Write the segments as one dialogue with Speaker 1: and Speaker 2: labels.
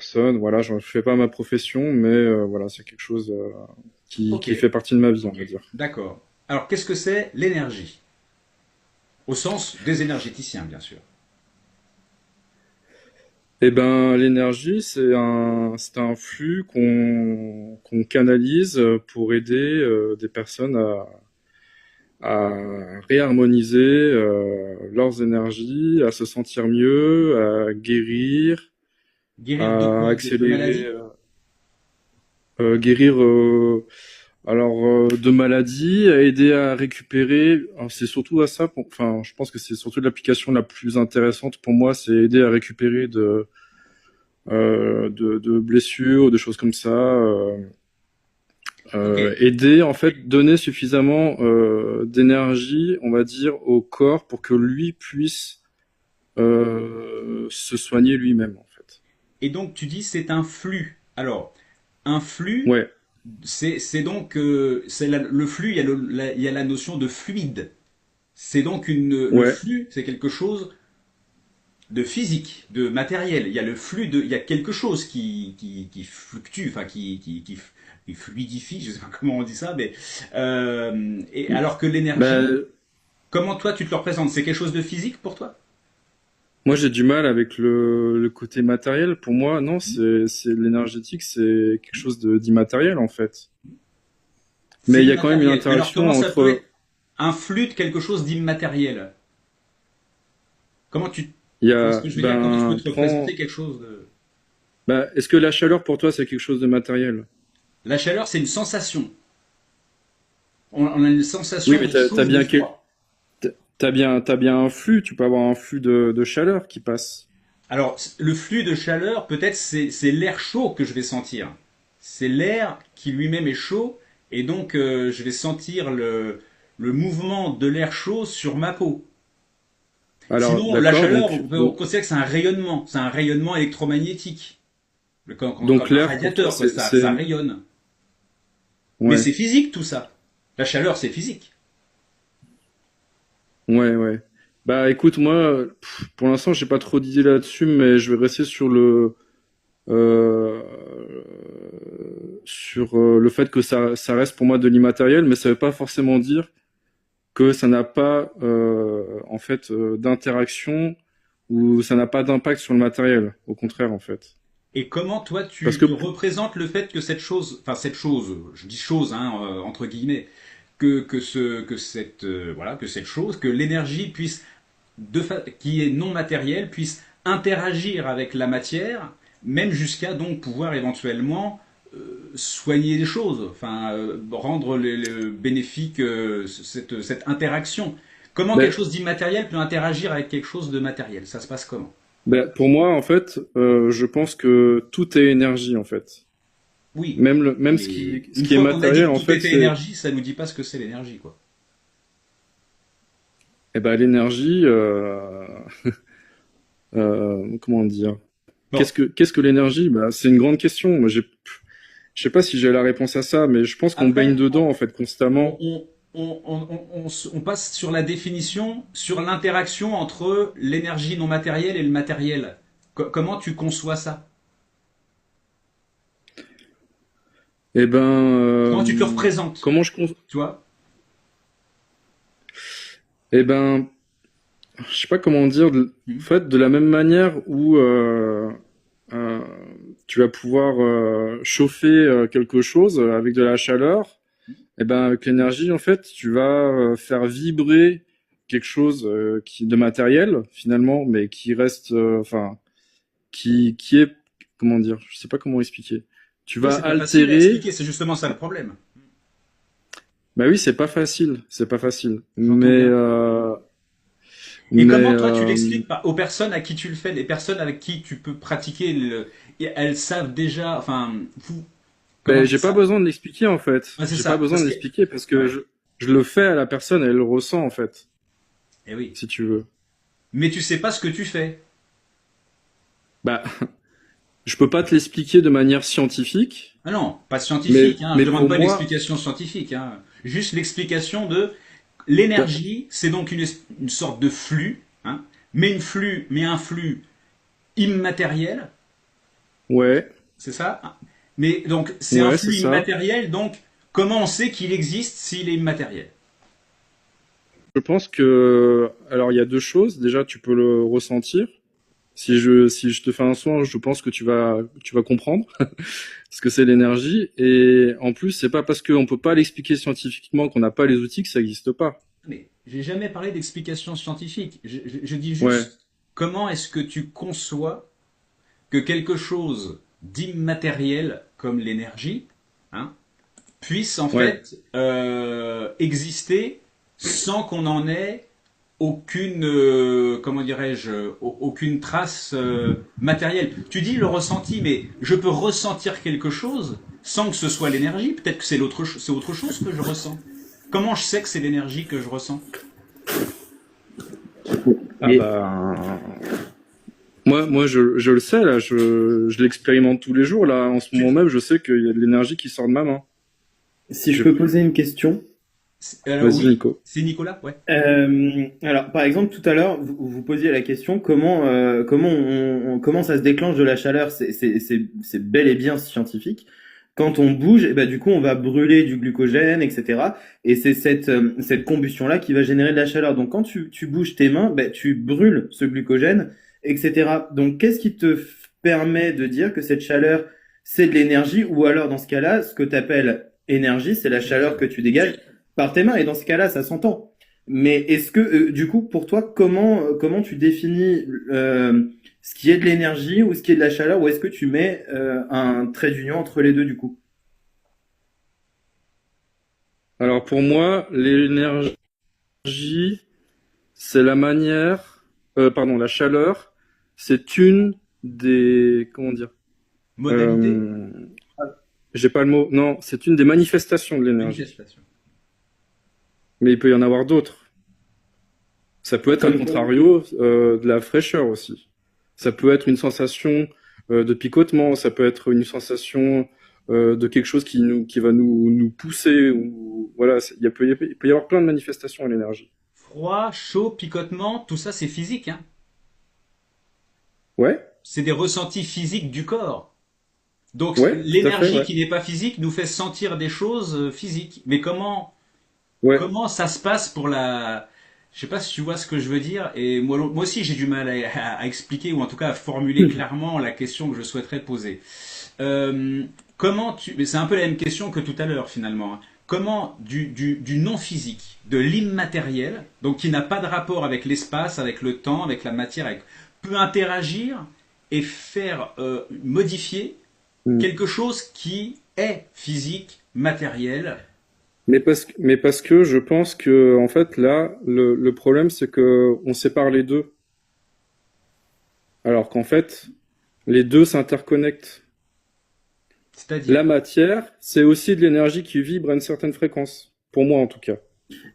Speaker 1: personne. Voilà, je ne fais pas ma profession, mais voilà, c'est quelque chose
Speaker 2: Ok,
Speaker 1: qui fait partie de ma vie, on
Speaker 2: ok,
Speaker 1: va dire.
Speaker 2: d'accord. Alors, qu'est-ce que c'est l'énergie? Au sens des énergéticiens, bien sûr.
Speaker 1: Eh ben, l'énergie, c'est un flux qu'on canalise pour aider des personnes à réharmoniser leurs énergies, à se sentir mieux, à guérir,
Speaker 2: Guérir de
Speaker 1: à
Speaker 2: quoi? De
Speaker 1: accélérer,
Speaker 2: maladies?
Speaker 1: guérir de maladies, à aider à récupérer. Alors, c'est surtout à ça. Enfin, je pense que c'est surtout l'application la plus intéressante pour moi, c'est aider à récupérer de blessures, de choses comme ça.
Speaker 2: Ok.
Speaker 1: Aider, en fait, donner suffisamment d'énergie, on va dire, au corps pour que lui puisse se soigner lui-même, en fait.
Speaker 2: Et donc, tu dis c'est un flux. Alors, un flux,
Speaker 1: Ouais,
Speaker 2: c'est donc le flux, il y a la notion de fluide. C'est donc le
Speaker 1: ouais.
Speaker 2: flux, c'est quelque chose de physique, de matériel. Il y a le flux il y a quelque chose qui fluctue, enfin qui fluidifie, je sais pas comment on dit ça, mais et alors que l'énergie,
Speaker 1: Ben,
Speaker 2: comment toi tu te le représentes? C'est quelque chose de physique pour toi?
Speaker 1: moi, j'ai du mal avec le côté matériel. Pour moi, non, c'est l'énergétique, c'est quelque chose d'immatériel, en fait.
Speaker 2: C'est
Speaker 1: Mais il y a quand même une
Speaker 2: immatériel. Mais alors
Speaker 1: interaction
Speaker 2: comment ça peut
Speaker 1: entre.
Speaker 2: être un flux de quelque chose d'immatériel? Comment tu
Speaker 1: Il y
Speaker 2: vois ce
Speaker 1: a,
Speaker 2: que je veux dire? Comment tu peux
Speaker 1: ben,
Speaker 2: te représenter quelque chose de...
Speaker 1: ben, est-ce que la chaleur pour toi c'est quelque chose de matériel?
Speaker 2: La chaleur, c'est une sensation. On a une
Speaker 1: Oui,
Speaker 2: sensation
Speaker 1: mais
Speaker 2: de chaud ou de froid.
Speaker 1: t'as bien un flux. Tu peux avoir un flux de chaleur qui passe.
Speaker 2: Alors, le flux de chaleur, peut-être, c'est l'air chaud que je vais sentir. C'est l'air qui lui-même est chaud, et donc je vais sentir le mouvement de l'air chaud sur ma peau.
Speaker 1: Alors,
Speaker 2: Sinon, la
Speaker 1: d'accord.
Speaker 2: chaleur, on peut considérer que c'est un rayonnement électromagnétique,
Speaker 1: Donc
Speaker 2: comme un
Speaker 1: l'air pour toi
Speaker 2: radiateur, quoi, ça rayonne. Mais
Speaker 1: ouais,
Speaker 2: c'est physique tout ça. La chaleur, c'est physique.
Speaker 1: ouais. Bah, écoute, moi, pour l'instant, j'ai pas trop d'idées là-dessus, mais je vais rester euh, sur le fait que ça reste pour moi de l'immatériel, mais ça veut pas forcément dire que ça n'a pas en fait d'interaction ou ça n'a pas d'impact sur le matériel. Au contraire, en fait.
Speaker 2: Et comment toi
Speaker 1: Parce
Speaker 2: tu
Speaker 1: que
Speaker 2: te représentes le fait que cette chose, je dis chose hein, entre guillemets, que cette chose, que l'énergie puisse qui est non matérielle puisse interagir avec la matière, même jusqu'à donc pouvoir éventuellement soigner les choses, enfin rendre bénéfique cette interaction. Comment quelque
Speaker 1: ben,
Speaker 2: chose d'immatériel peut interagir avec quelque chose de matériel? Ça se passe comment?
Speaker 1: pour moi, en fait, je pense que tout est énergie, en fait.
Speaker 2: Oui,
Speaker 1: Même
Speaker 2: mais
Speaker 1: ce
Speaker 2: une
Speaker 1: qui est
Speaker 2: fois qu'on a dit
Speaker 1: matériel,
Speaker 2: que
Speaker 1: en
Speaker 2: tout
Speaker 1: fait,
Speaker 2: était
Speaker 1: c'est
Speaker 2: énergie, ça nous dit pas ce que c'est l'énergie, quoi.
Speaker 1: eh ben, l'énergie. Comment dire?
Speaker 2: Bon,
Speaker 1: Qu'est-ce que l'énergie? Bah, c'est une grande question. Moi, je sais pas si j'ai la réponse à ça, mais je pense qu'on baigne
Speaker 2: après,
Speaker 1: dedans, en fait, constamment.
Speaker 2: on passe sur la définition, sur l'interaction entre l'énergie non matérielle et le matériel. Comment tu conçois ça?
Speaker 1: Eh ben,
Speaker 2: Comment tu te le représentes?
Speaker 1: comment
Speaker 2: Tu vois?
Speaker 1: eh ben, je sais pas comment dire. En
Speaker 2: Hmm.
Speaker 1: fait, de la même manière où euh, tu vas pouvoir chauffer quelque chose avec de la chaleur, eh ben, avec l'énergie, en fait, tu vas faire vibrer quelque chose qui de matériel finalement, mais qui reste, enfin, qui est, comment dire, je sais pas comment expliquer. Tu
Speaker 2: Oui,
Speaker 1: vas
Speaker 2: c'est pas facile à
Speaker 1: altérer.
Speaker 2: expliquer, c'est justement ça le problème.
Speaker 1: Bah oui, c'est pas facile.
Speaker 2: J'entends bien. Et
Speaker 1: Mais
Speaker 2: comment toi tu l'expliques aux personnes à qui tu le fais, les personnes avec qui tu peux pratiquer et elles savent déjà, enfin, comment
Speaker 1: ben,
Speaker 2: dire
Speaker 1: j'ai pas
Speaker 2: ça?
Speaker 1: besoin de l'expliquer en fait.
Speaker 2: Ouais, c'est
Speaker 1: J'ai pas
Speaker 2: ça.
Speaker 1: besoin
Speaker 2: Parce
Speaker 1: de
Speaker 2: que,
Speaker 1: l'expliquer parce que
Speaker 2: ouais,
Speaker 1: je le fais à la personne, elle le ressent en fait,
Speaker 2: eh oui.
Speaker 1: si tu veux.
Speaker 2: Mais tu sais pas ce que tu fais.
Speaker 1: Bah, je peux pas te l'expliquer de manière scientifique,
Speaker 2: Ah non, pas scientifique, hein. Je
Speaker 1: mais
Speaker 2: demande
Speaker 1: pour
Speaker 2: pas une
Speaker 1: moi,
Speaker 2: explication scientifique, hein. Juste l'explication de
Speaker 1: bah,
Speaker 2: l'énergie, c'est donc une sorte de flux, hein. Mais un flux immatériel
Speaker 1: Ouais,
Speaker 2: C'est ça? Mais donc, c'est un
Speaker 1: ouais, c'est
Speaker 2: flux
Speaker 1: ça.
Speaker 2: immatériel, donc comment on sait qu'il existe s'il est immatériel?
Speaker 1: Je pense que, alors il y a deux choses. Déjà, tu peux le ressentir. Si je te fais un soin, je pense que tu vas comprendre ce que c'est l'énergie. Et en plus, c'est pas parce qu'on peut pas l'expliquer scientifiquement qu'on n'a pas les outils que ça n'existe pas.
Speaker 2: Mais j'ai jamais parlé d'explication scientifique. Je dis
Speaker 1: Ouais,
Speaker 2: juste comment est-ce que tu conçois que quelque chose d'immatériel comme l'énergie, hein, puisse en
Speaker 1: ouais.
Speaker 2: fait exister sans qu'on en ait aucune, comment dirais-je, aucune trace matérielle. Tu dis le ressenti, mais je peux ressentir quelque chose sans que ce soit l'énergie. Peut-être que c'est autre chose que je ressens. Comment je sais que c'est l'énergie que je ressens?
Speaker 1: Ah
Speaker 3: Mais
Speaker 1: bah, moi, je le sais là. Je l'expérimente tous les jours là. En ce moment
Speaker 2: Tu,
Speaker 1: même, je sais qu'il y a de l'énergie qui sort de ma main.
Speaker 3: si je
Speaker 1: Je,
Speaker 3: peux poser une question.
Speaker 1: Vas-y,
Speaker 2: oui,
Speaker 1: Nico.
Speaker 2: c'est Nicolas, ouais.
Speaker 3: Alors, par exemple, tout à l'heure, vous posiez la question comment ça se déclenche de la chaleur. C'est bel et bien scientifique. Quand on bouge, et ben, du coup, on va brûler du glucogène, etc. Et c'est cette combustion-là qui va générer de la chaleur. Donc, quand tu bouges tes mains, ben, tu brûles ce glucogène, etc. Donc, qu'est-ce qui te permet de dire que cette chaleur, c'est de l'énergie, ou alors, dans ce cas-là, ce que tu appelles énergie, c'est la chaleur que tu dégages par tes mains, et dans ce cas-là, ça s'entend. Mais est-ce que, du coup, pour toi, comment tu définis ce qui est de l'énergie ou ce qui est de la chaleur, ou est-ce que tu mets un trait d'union entre les deux, du coup?
Speaker 1: Alors pour moi, l'énergie, c'est la manière, pardon, la chaleur, c'est une des, comment dire,
Speaker 2: Modalité,
Speaker 1: euh, j'ai pas le mot, non, c'est une des manifestations de l'énergie.
Speaker 2: manifestation.
Speaker 1: Mais il peut y en avoir d'autres. Ça peut être à
Speaker 3: Comme quoi?
Speaker 1: contrario de la fraîcheur aussi. Ça peut être une sensation de picotement, ça peut être une sensation de quelque chose qui va nous pousser ou voilà, il peut y avoir plein de manifestations à l'énergie.
Speaker 2: Froid, chaud, picotement, tout ça c'est physique, hein.
Speaker 1: Ouais,
Speaker 2: C'est des ressentis physiques du corps. Donc
Speaker 1: ouais, tout à fait,
Speaker 2: l'énergie
Speaker 1: ouais,
Speaker 2: qui n'est pas physique nous fait sentir des choses physiques. Mais
Speaker 1: ouais.
Speaker 2: comment ça se passe pour la... Je sais pas si tu vois ce que je veux dire. Et moi aussi j'ai du mal à expliquer ou en tout cas à formuler clairement la question que je souhaiterais poser. Euh, comment tu... Mais c'est un peu la même question que tout à l'heure finalement, hein. Comment du non physique, de l'immatériel, donc qui n'a pas de rapport avec l'espace, avec le temps, avec la matière, peut interagir et faire modifier
Speaker 1: Mm.
Speaker 2: quelque chose qui est physique, matériel.
Speaker 1: Mais parce que je pense que en fait là, le problème c'est que on sépare les deux, alors qu'en fait les deux s'interconnectent.
Speaker 2: C'est-à-dire,
Speaker 1: La matière, c'est aussi de l'énergie qui vibre à une certaine fréquence, pour moi en tout cas.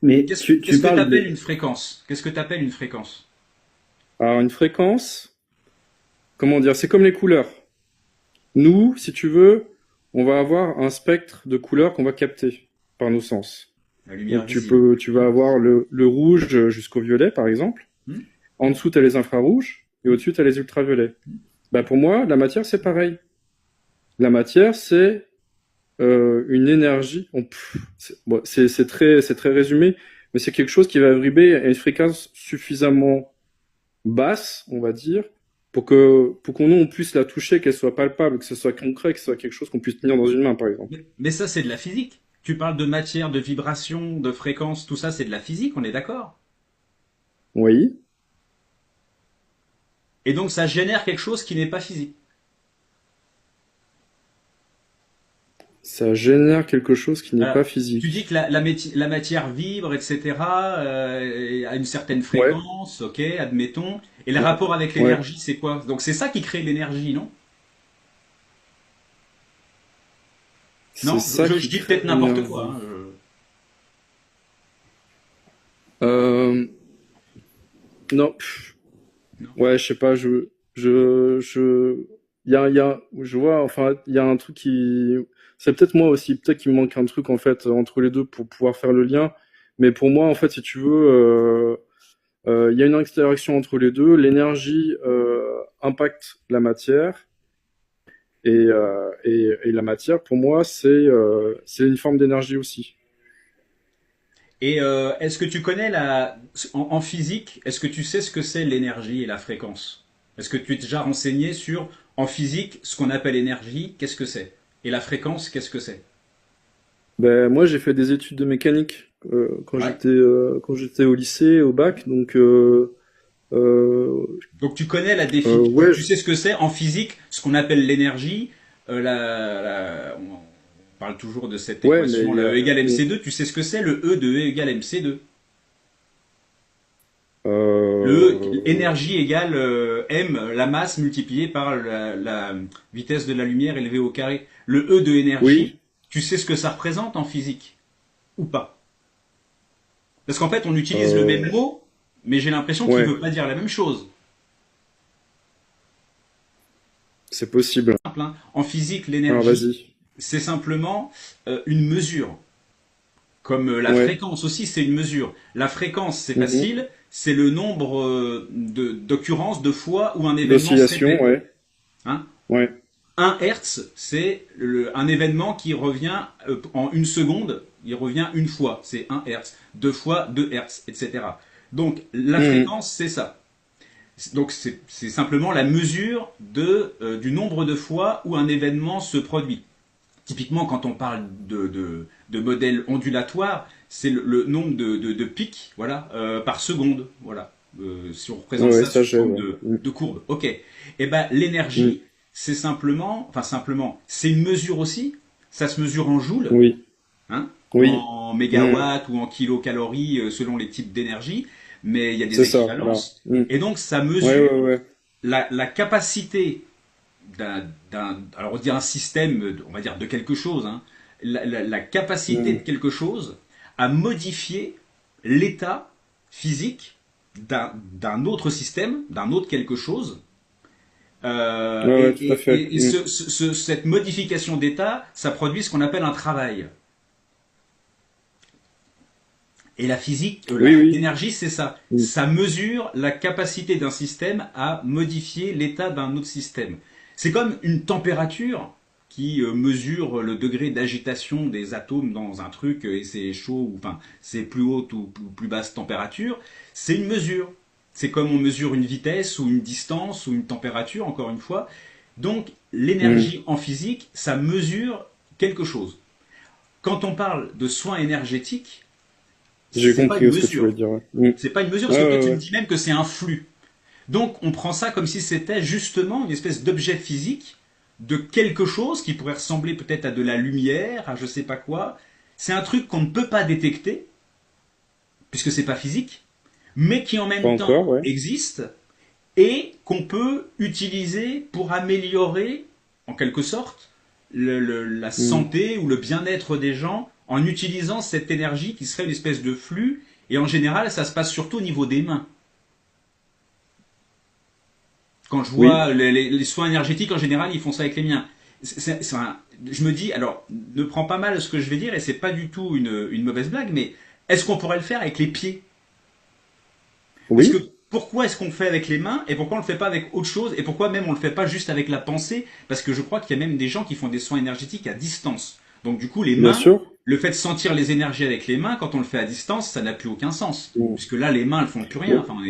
Speaker 3: Mais tu
Speaker 2: qu'est-ce que tu
Speaker 3: parles
Speaker 2: appelles
Speaker 3: de...
Speaker 2: une fréquence? Qu'est-ce que tu appelles une fréquence?
Speaker 1: Alors une fréquence, comment dire, c'est comme les couleurs. Nous, si tu veux, on va avoir un spectre de couleurs qu'on va capter par nos sens.
Speaker 2: La lumière
Speaker 1: Donc
Speaker 2: visible.
Speaker 1: tu vas avoir le rouge jusqu'au violet, par exemple.
Speaker 2: Hmm.
Speaker 1: En dessous, tu as les infrarouges et au-dessus, tu as les ultraviolets. Bah, pour moi, la matière, c'est pareil. La matière, c'est une énergie. Bon, c'est très résumé, mais c'est quelque chose qui va vibrer à une fréquence suffisamment basse, on va dire, pour qu'on on puisse la toucher, qu'elle soit palpable, que ce soit concret, que ce soit quelque chose qu'on puisse tenir dans une main, par exemple.
Speaker 2: Mais ça, c'est de la physique. Tu parles de matière, de vibration, de fréquence, tout ça, c'est de la physique, on est d'accord.
Speaker 1: Oui,
Speaker 2: Et donc, ça génère quelque chose qui n'est pas physique.
Speaker 1: ça génère quelque chose qui n'est
Speaker 2: Alors,
Speaker 1: pas
Speaker 2: tu dis
Speaker 1: physique.
Speaker 2: que la matière vibre, etc., à une certaine
Speaker 1: Ouais,
Speaker 2: fréquence, ok, admettons. Et le rapport avec
Speaker 1: ouais.
Speaker 2: l'énergie, c'est quoi? Donc, c'est ça qui crée l'énergie, non?
Speaker 1: C'est
Speaker 2: Non,
Speaker 1: ça
Speaker 2: je
Speaker 1: qui
Speaker 2: dis
Speaker 1: crée
Speaker 2: peut-être n'importe quoi,
Speaker 1: l'énergie.
Speaker 2: hein,
Speaker 1: Euh, non,
Speaker 2: non.
Speaker 1: ouais, je sais pas, je vois, enfin, il y a un truc c'est peut-être moi aussi, peut-être qu'il me manque un truc, en fait, entre les deux pour pouvoir faire le lien. Mais pour moi, en fait, si tu veux, il y a une interaction entre les deux. L'énergie, impacte la matière Et la matière, pour moi, c'est une forme d'énergie aussi.
Speaker 2: Et est-ce que tu connais en physique, est-ce que tu sais ce que c'est l'énergie et la fréquence? Est-ce que tu es déjà renseigné sur, en physique, ce qu'on appelle énergie, qu'est-ce que c'est? Et la fréquence, qu'est-ce que c'est?
Speaker 1: Ben, moi, j'ai fait des études de mécanique
Speaker 2: Ouais.
Speaker 1: quand j'étais au lycée, au bac. Donc, euh,
Speaker 2: Donc tu connais la définition,
Speaker 1: ouais,
Speaker 2: tu sais ce que c'est en physique, ce qu'on appelle l'énergie. On parle toujours de cette
Speaker 1: ouais, mais
Speaker 2: équation, le E égale mc2. Tu sais ce que c'est le E de E égale mc2? Le E,
Speaker 1: euh,
Speaker 2: énergie égale m, la masse multipliée par la vitesse de la lumière élevée au carré. Le E de énergie,
Speaker 1: oui,
Speaker 2: tu sais ce que ça représente en physique ou pas? Parce qu'en fait, on utilise le même
Speaker 1: euh,
Speaker 2: mot, mais j'ai l'impression qu'il veut
Speaker 1: ouais,
Speaker 2: pas dire la même chose.
Speaker 1: c'est possible.
Speaker 2: Simple, hein. En physique,
Speaker 1: Alors,
Speaker 2: l'énergie,
Speaker 1: vas-y.
Speaker 2: c'est simplement une mesure. Comme la
Speaker 1: Ouais.
Speaker 2: fréquence aussi, c'est une mesure. La fréquence, c'est
Speaker 1: Mhm.
Speaker 2: facile, c'est le nombre d'occurrences, de fois où un événement se
Speaker 1: D'oscillation,
Speaker 2: répète.
Speaker 1: ouais.
Speaker 2: Hein.
Speaker 1: Ouais.
Speaker 2: 1 Hertz, c'est un événement qui revient en une seconde, il revient une fois, c'est 1 Hertz, deux fois 2 Hertz, etc. Donc la
Speaker 1: Mhm.
Speaker 2: fréquence, c'est ça. Donc c'est simplement la mesure du nombre de fois où un événement se produit. Typiquement, quand on parle de modèles ondulatoires, c'est le nombre de pics, voilà, par seconde, voilà. Si on représente
Speaker 1: Ouais,
Speaker 2: ça
Speaker 1: ça
Speaker 2: sous
Speaker 1: j'ai,
Speaker 2: forme
Speaker 1: ouais. Mhm.
Speaker 2: de courbe. Ok. Et ben l'énergie,
Speaker 1: Mhm.
Speaker 2: c'est simplement, c'est une mesure aussi. Ça se mesure en joules,
Speaker 1: Oui,
Speaker 2: hein, ou
Speaker 1: oui.
Speaker 2: en
Speaker 1: Mhm.
Speaker 2: mégawatts, ou en kilocalories, selon les types d'énergie. Mais il y a des
Speaker 1: C'est ça, voilà.
Speaker 2: équivalences.
Speaker 1: Mhm.
Speaker 2: Et donc ça
Speaker 1: Ouais, ouais,
Speaker 2: mesure
Speaker 1: ouais.
Speaker 2: la capacité alors on va dire un système, on va dire de quelque chose, hein, la capacité de
Speaker 1: Mhm.
Speaker 2: quelque chose à modifier l'état physique d'un autre système, d'un autre quelque chose.
Speaker 1: Ouais, ouais, tout à fait.
Speaker 2: Et
Speaker 1: Mhm.
Speaker 2: cette modification d'état, ça produit ce qu'on appelle un travail. Et la physique,
Speaker 1: Oui, oui.
Speaker 2: l'énergie, c'est ça.
Speaker 1: Mhm.
Speaker 2: Ça mesure la capacité d'un système à modifier l'état d'un autre système. C'est comme une température qui mesure le degré d'agitation des atomes dans un truc et c'est chaud ou enfin c'est plus haute ou plus basse température. C'est une mesure. C'est comme on mesure une vitesse ou une distance ou une température, encore une fois. Donc
Speaker 1: Mhm.
Speaker 2: l'énergie en physique, ça mesure quelque chose. Quand on parle de soins énergétiques,
Speaker 1: J'ai
Speaker 2: c'est pas une
Speaker 1: compris ce que tu
Speaker 2: mesure.
Speaker 1: voulais dire. Ouais. Mhm.
Speaker 2: C'est pas une mesure parce
Speaker 1: Ouais,
Speaker 2: que toi
Speaker 1: ouais,
Speaker 2: tu me
Speaker 1: ouais.
Speaker 2: dis même que c'est un flux. Donc on prend ça comme si c'était justement une espèce d'objet physique de quelque chose qui pourrait ressembler peut-être à de la lumière, à je sais pas quoi. C'est un truc qu'on ne peut pas détecter puisque c'est pas physique, mais qui en
Speaker 1: Pas
Speaker 2: même temps
Speaker 1: encore, ouais.
Speaker 2: existe et qu'on peut utiliser pour améliorer en quelque sorte la
Speaker 1: Mhm.
Speaker 2: santé ou le bien-être des gens en utilisant cette énergie qui serait une espèce de flux. Et en général, ça se passe surtout au niveau des mains. Quand je
Speaker 1: Oui.
Speaker 2: vois les soins énergétiques, en général, ils font ça avec les miens. Je me dis, alors, ne prends pas mal ce que je vais dire, et c'est pas du tout une mauvaise blague, mais est-ce qu'on pourrait le faire avec les pieds? Parce que
Speaker 1: Oui.
Speaker 2: pourquoi est-ce qu'on le fait avec les mains, et pourquoi on le fait pas avec autre chose, et pourquoi même on le fait pas juste avec la pensée? Parce que je crois qu'il y a même des gens qui font des soins énergétiques à distance. Donc du coup, les
Speaker 1: Bien
Speaker 2: mains,
Speaker 1: sûr.
Speaker 2: le fait de sentir les énergies avec les mains, quand on le fait à distance, ça n'a plus aucun sens.
Speaker 1: Mhm.
Speaker 2: Puisque là, les mains, elles font plus rien.
Speaker 1: Bon.
Speaker 2: Enfin,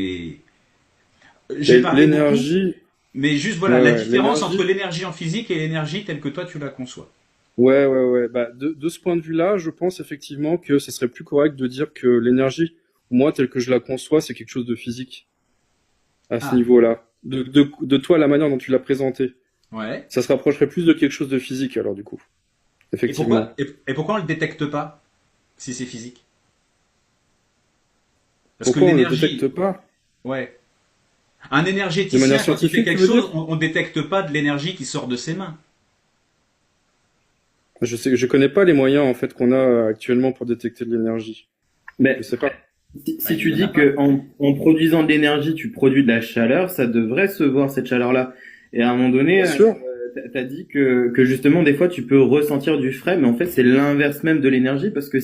Speaker 2: j'ai parlé beaucoup,
Speaker 1: L'énergie,
Speaker 2: mais juste voilà,
Speaker 1: ouais,
Speaker 2: la
Speaker 1: ouais.
Speaker 2: différence entre
Speaker 1: L'énergie,
Speaker 2: l'énergie en physique et l'énergie telle que toi tu la conçois.
Speaker 1: ouais, ouais, ouais. Bah, de ce point de vue-là, je pense effectivement que ce serait plus correct de dire que l'énergie, moi, telle que je la conçois, c'est quelque chose de physique à ce
Speaker 2: Ah,
Speaker 1: niveau-là. De toi, la manière dont tu l'as présenté.
Speaker 2: ouais.
Speaker 1: Ça se rapprocherait plus de quelque chose de physique, alors, du coup. Effectivement.
Speaker 2: Et pourquoi on le détecte pas si c'est physique? Parce que
Speaker 1: Pourquoi on le détecte
Speaker 2: l'énergie,
Speaker 1: pas?
Speaker 2: ouais. Un
Speaker 1: De manière
Speaker 2: énergéticien, quand il fait
Speaker 1: scientifique, tu
Speaker 2: quelque
Speaker 1: veux dire?
Speaker 2: chose, on détecte pas de l'énergie qui sort de ses mains.
Speaker 1: Je connais pas les moyens, en fait, qu'on a actuellement pour détecter de l'énergie. Je
Speaker 3: Mais
Speaker 1: sais pas.
Speaker 2: Bah,
Speaker 3: si
Speaker 2: il
Speaker 3: tu
Speaker 2: y en a
Speaker 3: dis
Speaker 2: pas.
Speaker 3: que en produisant de l'énergie, tu produis de la chaleur, ça devrait se voir cette chaleur-là. Et à un moment donné,
Speaker 1: Bien sûr.
Speaker 3: t'as dit que justement, des fois, tu peux ressentir du frais, mais en fait, c'est l'inverse même de l'énergie parce que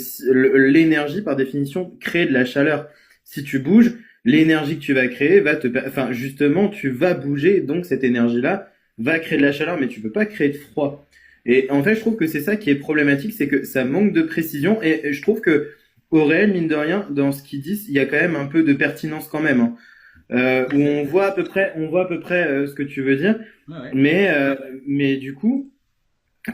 Speaker 3: l'énergie, par définition, crée de la chaleur. Si tu bouges, l'énergie que tu vas créer va enfin, justement, tu vas bouger, donc cette énergie-là. va créer de la chaleur, mais tu peux pas créer de froid. Et en fait, je trouve que c'est ça qui est problématique, c'est que ça manque de précision. Et je trouve que au réel, mine de rien, dans ce qu'ils disent, il y a quand même un peu de pertinence quand même, hein. Où on voit à peu près ce que tu veux dire.
Speaker 2: Ouais, ouais.
Speaker 3: Mais du coup,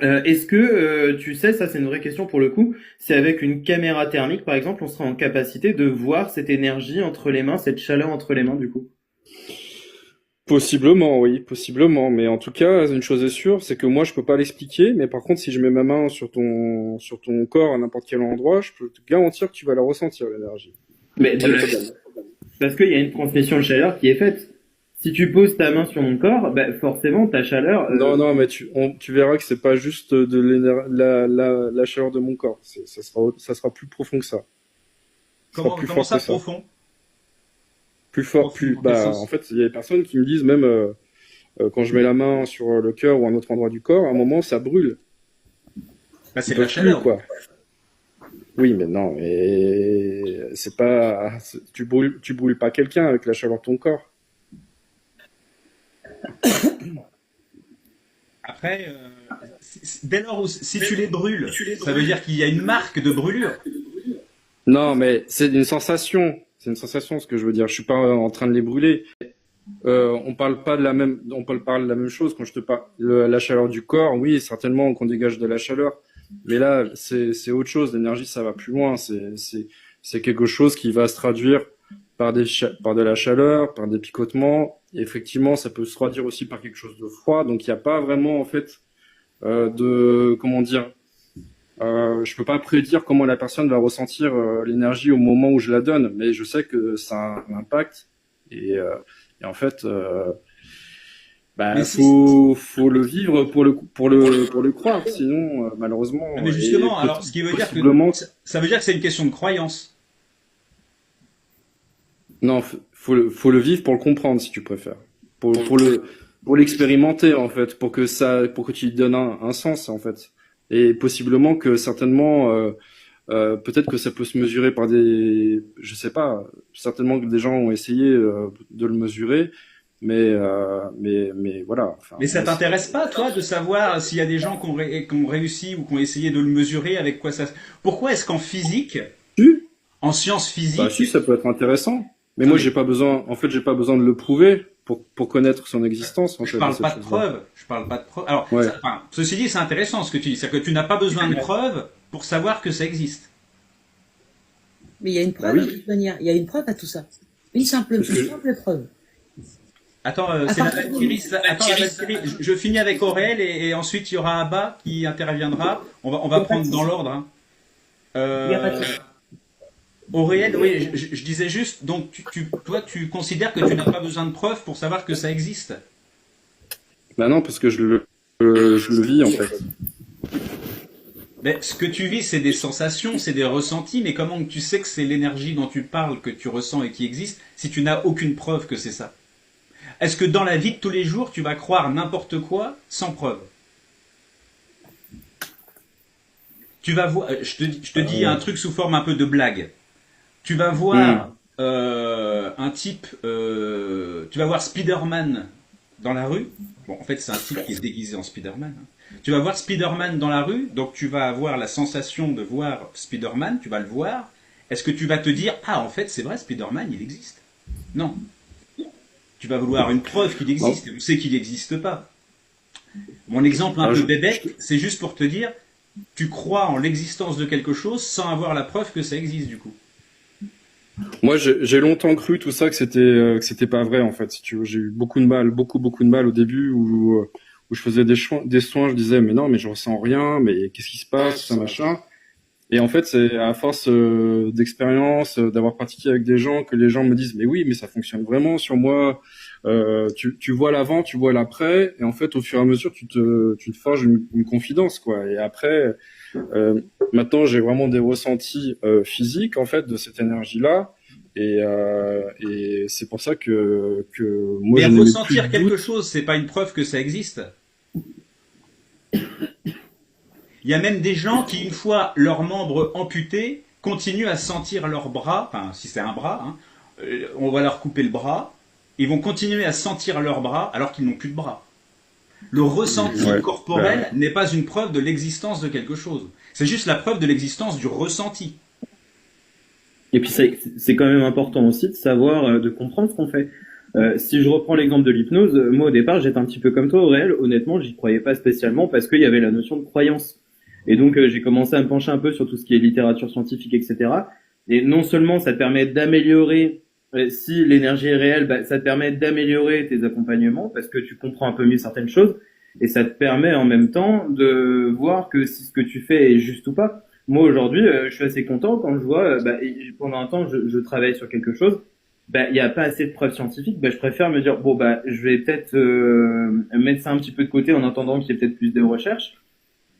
Speaker 3: est-ce que tu sais, ça c'est une vraie question pour le coup, c'est avec une caméra thermique, par exemple, on sera en capacité de voir cette énergie entre les mains, cette chaleur entre les mains, du coup.
Speaker 1: Possiblement, oui, possiblement. Mais en tout cas, une chose est sûre, c'est que moi, je peux pas l'expliquer. Mais par contre, si je mets ma main sur ton corps à n'importe quel endroit, je peux te garantir que tu vas la ressentir, l'énergie.
Speaker 3: Mais
Speaker 1: Pas de problème.
Speaker 3: parce qu'il y a une transmission de chaleur qui est faite. Si tu poses ta main sur mon corps, bah, forcément ta chaleur.
Speaker 1: Non, non, mais tu verras que c'est pas juste la chaleur de mon corps. Ça sera plus profond que ça. Ça sera plus
Speaker 2: Comment
Speaker 1: fort
Speaker 2: ça,
Speaker 1: que ça.
Speaker 2: profond?
Speaker 1: Plus fort,
Speaker 2: Profond, dans quel
Speaker 1: bah, en
Speaker 2: sens?
Speaker 1: fait, il y a des personnes qui me disent même, quand je mets la main sur le cœur ou un autre endroit du corps, à un moment, ça brûle.
Speaker 2: Bah,
Speaker 1: Ils
Speaker 2: c'est de la
Speaker 1: peuvent plus,
Speaker 2: chaleur, donc.
Speaker 1: quoi. Oui, mais non, mais c'est pas, tu brûles pas quelqu'un avec la chaleur de ton corps.
Speaker 2: Après, dès lors où, si tu les brûles, ça veut dire qu'il y a une marque de brûlure.
Speaker 1: Non, mais c'est une sensation. C'est une sensation, ce que je veux dire. Je suis pas en train de les brûler. On parle de la même chose quand je te parle. La chaleur du corps, oui, certainement qu'on dégage de la chaleur. Mais là, c'est autre chose. L'énergie, ça va plus loin. C'est quelque chose qui va se traduire par de la chaleur, par des picotements. Et effectivement, ça peut se traduire aussi par quelque chose de froid. Donc, il n'y a pas vraiment, en fait, comment dire, je peux pas prédire comment la personne va ressentir l'énergie au moment où je la donne, mais je sais que ça a un impact. Et, euh, et en fait,
Speaker 2: Mais
Speaker 1: bah,
Speaker 2: si,
Speaker 1: faut le vivre pour le croire. Sinon, malheureusement,
Speaker 2: mais
Speaker 1: et
Speaker 2: justement, alors, ce qui veut dire que
Speaker 1: possiblement,
Speaker 2: ça veut dire que c'est une question de croyance.
Speaker 1: non, faut le vivre pour le comprendre, si tu préfères. Pour l'expérimenter, en fait, pour que tu lui donnes un sens, en fait. Et possiblement que certainement, peut-être que ça peut se mesurer par je sais pas, certainement que des gens ont essayé de le mesurer, mais voilà. Enfin,
Speaker 2: Mais ça t'intéresse pas, toi, de savoir s'il y a des gens qui ont réussi ou qui ont essayé de le mesurer avec quoi ça... Pourquoi est-ce qu'en physique,
Speaker 1: si,
Speaker 2: en sciences
Speaker 1: bah
Speaker 2: physiques...
Speaker 1: si, ça peut être intéressant. Mais
Speaker 2: Non
Speaker 1: moi,
Speaker 2: mais,
Speaker 1: j'ai pas besoin, en fait, j'ai pas besoin de le prouver pour connaître son existence, en
Speaker 2: je
Speaker 1: fait, de
Speaker 2: parle
Speaker 1: cette
Speaker 2: pas de
Speaker 1: chose-là.
Speaker 2: preuves. Je parle pas de preuves. Alors,
Speaker 1: Ouais.
Speaker 2: enfin, ceci dit, c'est intéressant ce que tu dis. C'est-à-dire que tu n'as pas besoin de preuves pour savoir que ça existe.
Speaker 4: Mais il y a une
Speaker 1: Bah
Speaker 4: preuve de
Speaker 1: oui.
Speaker 4: toute manière. Il y a une preuve à tout ça.
Speaker 1: Parce
Speaker 4: Une
Speaker 1: que,
Speaker 4: simple preuve.
Speaker 2: Attends,
Speaker 4: À
Speaker 2: c'est la
Speaker 4: partir du
Speaker 2: Valkyrie. Attends, la Valkyrie. Je finis avec Aurel et ensuite il y aura Abba qui interviendra. On
Speaker 4: il
Speaker 2: va
Speaker 4: n'y a pas de
Speaker 2: prendre dans
Speaker 4: souci.
Speaker 2: l'ordre, hein.
Speaker 4: Il n'y a pas de
Speaker 2: Euh,
Speaker 4: souci.
Speaker 2: Aurel, oui, je disais juste, donc toi, tu considères que tu n'as pas besoin de preuves pour savoir que ça existe.
Speaker 1: bah non, parce que je le vis, en fait.
Speaker 2: Mais ce que tu vis, c'est des sensations, c'est des ressentis, mais comment tu sais que c'est l'énergie dont tu parles, que tu ressens et qui existe, si tu n'as aucune preuve que c'est ça? Est-ce que dans la vie de tous les jours, tu vas croire n'importe quoi sans preuve? Tu vas voir, je te dis un truc sous forme un peu de blague. Tu vas
Speaker 1: Hmm.
Speaker 2: voir un type, tu vas voir Spider-Man dans la rue. Bon, en fait, c'est un type qui est déguisé en Spider-Man, hein. Tu vas voir Spider-Man dans la rue, donc tu vas avoir la sensation de voir Spider-Man, tu vas le voir. Est-ce que tu vas te dire, ah, en fait, c'est vrai, Spider-Man, il existe? Non. Tu vas vouloir une preuve qu'il
Speaker 1: Non.
Speaker 2: existe, et on sait qu'il n'existe pas. Mon exemple un
Speaker 1: Alors,
Speaker 2: peu bébête, c'est juste pour te dire, tu crois en l'existence de quelque chose sans avoir la preuve que ça existe, du coup.
Speaker 1: moi, j'ai longtemps cru tout ça que c'était pas vrai, en fait. Si tu veux, j'ai eu beaucoup de mal, beaucoup de mal au début où je faisais des soins, je disais, mais non, mais je ressens rien, mais qu'est-ce qui se passe, tout ça, machin. Et en fait, c'est à force d'expérience, d'avoir pratiqué avec des gens, que les gens me disent, mais oui, mais ça fonctionne vraiment sur moi. Tu vois l'avant, tu vois l'après, et en fait, au fur et à mesure, tu te forges une confidence, quoi. Et après, maintenant, j'ai vraiment des ressentis physiques, en fait, de cette énergie-là. Et c'est pour ça que moi,
Speaker 2: Mais
Speaker 1: je n'ai plus
Speaker 2: ressentir
Speaker 1: de
Speaker 2: quelque
Speaker 1: doute.
Speaker 2: chose, c'est pas une preuve que ça existe. Il y a même des gens qui, une fois leurs membres amputés, continuent à sentir leur bras, enfin, si c'est un bras, hein, on va leur couper le bras, ils vont continuer à sentir leur bras alors qu'ils n'ont plus de bras. Le ressenti
Speaker 1: Ouais.
Speaker 2: corporel n'est pas une preuve de l'existence de quelque chose. C'est juste la preuve de l'existence du ressenti.
Speaker 3: Et puis c'est quand même important aussi de savoir, de comprendre ce qu'on fait. Si je reprends l'exemple de l'hypnose, moi au départ j'étais un petit peu comme toi, Auréal. Honnêtement, j'y croyais pas spécialement parce qu'il y avait la notion de croyance. Et donc j'ai commencé à me pencher un peu sur tout ce qui est littérature scientifique, etc. Et non seulement ça te permet d'améliorer, si l'énergie est réelle, bah, ça te permet d'améliorer tes accompagnements parce que tu comprends un peu mieux certaines choses. Et ça te permet en même temps de voir que si ce que tu fais est juste ou pas. Moi aujourd'hui, je suis assez content quand je vois, pendant un temps, je travaille sur quelque chose. Bah, il n'y a pas assez de preuves scientifiques. Bah, je préfère me dire bon bah, je vais peut-être mettre ça un petit peu de côté en attendant qu'il y ait peut-être plus de recherches.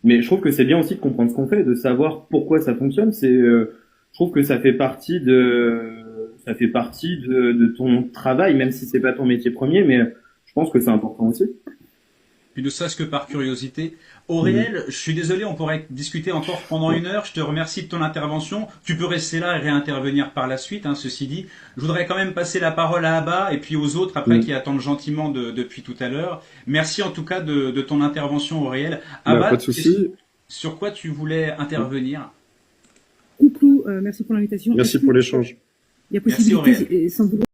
Speaker 3: Mais je trouve que c'est bien aussi de comprendre ce qu'on fait, de savoir pourquoi ça fonctionne. Je trouve que ça fait partie de ton travail, même si c'est pas ton métier premier, mais je pense que c'est important aussi.
Speaker 2: Puis ne serait-ce que par curiosité. Auréel, je suis désolé, on pourrait discuter encore pendant 1 heure. Je te remercie de ton intervention. Tu peux rester là et réintervenir par la suite, hein, ceci dit. Je voudrais quand même passer la parole à Abba et puis aux autres après qui attendent gentiment depuis tout à l'heure. Merci en tout cas de ton intervention, Auréel. Abba,
Speaker 1: Pas de souci.
Speaker 2: sur quoi tu voulais intervenir?
Speaker 5: Coucou, merci pour l'invitation.
Speaker 1: Merci pour l'échange.
Speaker 5: Il y a
Speaker 2: Merci,
Speaker 5: possibilité, sans vouloir